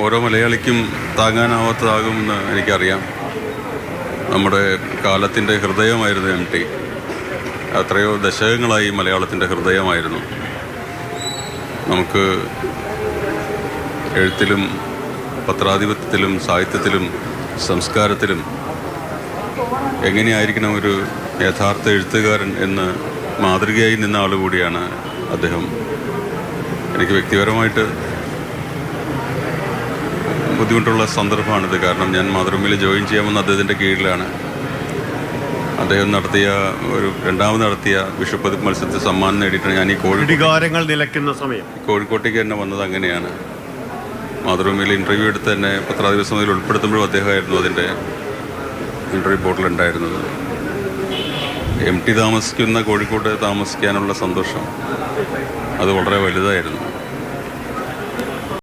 ഓരോ മലയാളിക്കും താങ്ങാനാവാത്തതാകുമെന്ന് എനിക്കറിയാം. നമ്മുടെ കാലത്തിൻ്റെ ഹൃദയമായിരുന്നു MT. എത്രയോ ദശകങ്ങളായി മലയാളത്തിൻ്റെ ഹൃദയമായിരുന്നു. നമുക്ക് എഴുത്തിലും പത്രാധിപത്യത്തിലും സാഹിത്യത്തിലും സംസ്കാരത്തിലും എങ്ങനെയായിരിക്കണം ഒരു യഥാർത്ഥ എഴുത്തുകാരൻ എന്ന് മാതൃകയായി നിന്ന ആൾ കൂടിയാണ് അദ്ദേഹം. എനിക്ക് വ്യക്തിപരമായിട്ട് ബുദ്ധിമുട്ടുള്ള സന്ദർഭമാണിത്. കാരണം ഞാൻ മാതൃഭൂമിയിൽ ജോയിൻ ചെയ്യാമെന്ന് അദ്ദേഹത്തിൻ്റെ കീഴിലാണ്. അദ്ദേഹം രണ്ടാമത് നടത്തിയ വിഷുപ്പതി മത്സരത്തിൽ സമ്മാനം നേടിയിട്ടാണ് ഞാൻ ഈ കോഴിക്കോട്ടേക്ക് തന്നെ വന്നത്. അങ്ങനെയാണ് മാതൃഭൂമിയിൽ ഇൻ്റർവ്യൂ എടുത്ത് തന്നെ പത്രാധിപ സമിതിയിൽ ഉൾപ്പെടുത്തുമ്പോഴും അദ്ദേഹമായിരുന്നു അതിൻ്റെ ഇൻ്റർവ്യൂ ബോർഡിലുണ്ടായിരുന്നത്. MT താമസിക്കുന്ന കോഴിക്കോട്ട് താമസിക്കാനുള്ള സന്തോഷം അത് വളരെ വലുതായിരുന്നു.